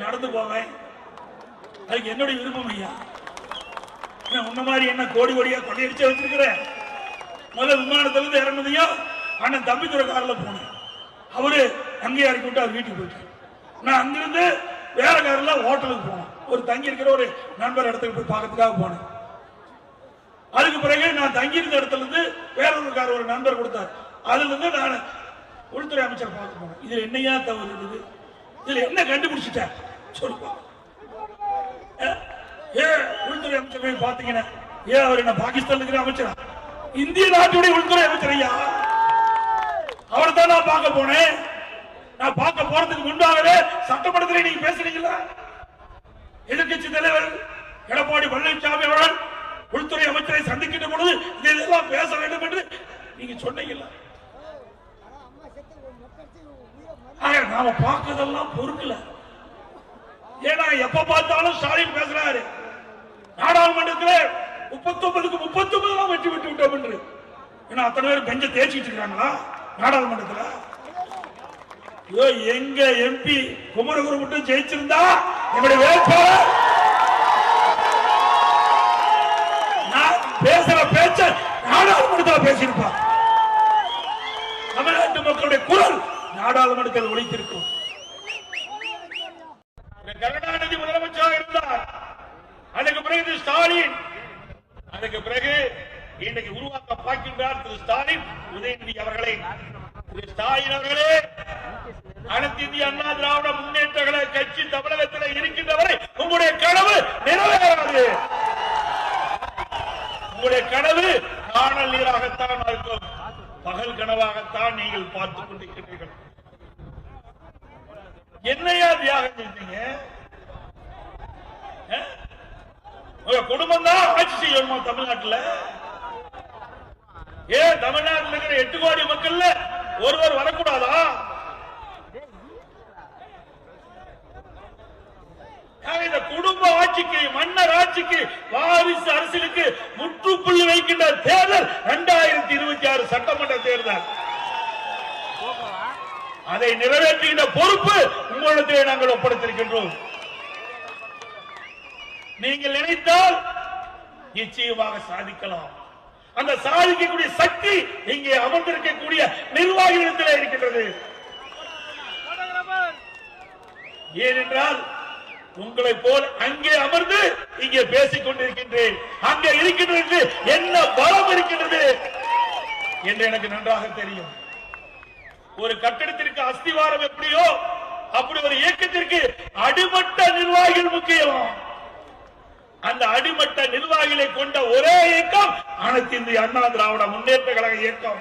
நடந்து போவேன். அதுக்கு என்னுடைய விருப்பம் ஐயா. உன்ன மாதிரி என்ன கோடி கோடியா கொள்ளையடிச்சு வச்சிருக்கிறேன். முதல்ல விமானத்துல இருந்து இறங்குனதையா அண்ணன் தம்பித்துறை கார்ல போனேன். அவரு அங்கேயே இறக்கி விட்டு அவர் வீட்டுக்கு போயிட்டார். நான் அங்கிருந்து வேற கார்ல ஹோட்டலுக்கு போனேன். ஒரு தங்கி இருக்கிற ஒரு நண்பர் இடத்துக்கு போய் பார்க்கறதுக்காக போனேன். அதுக்கு பிறகு நான் தங்கி இருந்த இடத்துல இருந்து வேற ஒரு கார் ஒரு நண்பர் கொடுத்தார். அதுல இருந்து நான் உள்துறை அமைச்சர் பார்க்க போனேன். இதுல என்னையா தவறு இருக்குது? இதுல என்ன கண்டுபிடிச்சிட்டேன் சொல்லுப்பா. உள்துறை அமைச்சர் போய் பாத்தீங்கன்னா அவர் என்ன பாகிஸ்தான் இருக்கிற அமைச்சரா? இந்திய நாட்டுடைய உள்துறை அமைச்சர் ஐயா. அவரை தான் நான் பார்க்க போனேன். நான் பார்க்க போறதுக்கு முன்பாகவே சட்டமன்றத்தில் நீங்க பேசுறீங்களா? எதிர்கட்சி தலைவர் எடப்பாடி பழனிசாமி அவர்கள் உள்துறை அமைச்சரை சந்திக்கின்ற பொழுது இதெல்லாம் பேச வேண்டும் என்று நீங்க சொன்னீங்களா? நாம பார்க்கறதெல்லாம் பொறுக்கல. ஏன்னா எப்ப பார்த்தாலும் ஸ்டாலின் பேசுறாரு நாடாளுமன்றத்தில் 39க்கு 39 வெற்றி பெற்று விட்டோம் என்று. ஏன்னா அத்தனை பேர் பெஞ்ச தேய்ச்சிட்டு இருக்காங்களா நாடாளுமன்றத்தில்? எங்க எம்பி குமரகுரு மட்டும் ஜெயிச்சிருந்தா என்னுடைய வேட்பாளர் நான் பேசுற பேச்ச நாடாளுமன்றத்தில் பேசியிருப்பார். தமிழ்நாட்டு மக்களுடைய குரல் நாடாளுமன்றத்தில் ஒலித்திருக்கும். கருணாநிதி முதலமைச்சராக இருந்தார். அதுக்கு பிறகு ஸ்டாலின், அதுக்கு பிறகு இன்றைக்கு உருவாக்க பார்க்கின்றார் திரு ஸ்டாலின் உதயநிதி அவர்களை. திரு ஸ்டாலின் அவர்களே, அனைத்து இந்திய அண்ணா திராவிட முன்னேற்ற கட்சி தமிழகத்தில் இருக்கின்றவரை உங்களுடைய கனவு நிறைவேறாது. உங்களுடைய கனவு காணல் நீராகத்தான் இருக்கும், பகல் கனவாகத்தான் நீங்கள் பார்த்துக் கொண்டிருக்கிறீர்கள். என்னையா தியாகம் செஞ்சீங்க? குடும்பம் தான் ஆட்சி செய்யணுமா தமிழ்நாட்டில்? ஏன் தமிழ்நாட்டில் இருக்கிற 8 கோடி மக்கள் ஒருவர் வரக்கூடாதா? இந்த குடும்ப ஆட்சிக்கு, மன்னர் ஆட்சிக்கு, வாரிசு அரசியலுக்கு முற்றுப்புள்ளி வைக்கின்ற தேர்தல் 2026 சட்டமன்ற தேர்தல். அதை நிறைவேற்றுகின்ற பொறுப்பு உங்களிடத்திலே நாங்கள் ஒப்படைத்திருக்கின்றோம். நீங்கள் நினைத்தால் நிச்சயமாக சாதிக்கலாம். அந்த சாதிக்கக்கூடிய சக்தி இங்கே அமர்ந்திருக்கக்கூடிய நிர்வாகிகளிடத்திலே இருக்கின்றது. ஏனென்றால் உங்களை போல் அங்கே அமர்ந்து இங்கே பேசிக் கொண்டிருக்கின்றேன். அங்கே இருக்கின்றது என்ன பலம் இருக்கின்றது என்று எனக்கு நன்றாக தெரியும். ஒரு கட்டடத்திற்கு அஸ்திவாரம் எப்படியோ அப்படி ஒரு இயக்கத்திற்கு அடிமட்ட நிர்வாகிகள் முக்கியம். அந்த அடிமட்ட நிர்வாகிகளை கொண்ட ஒரே இயக்கம் அனைத்து இந்திய அண்ணா திராவிட முன்னேற்ற கழக இயக்கம்.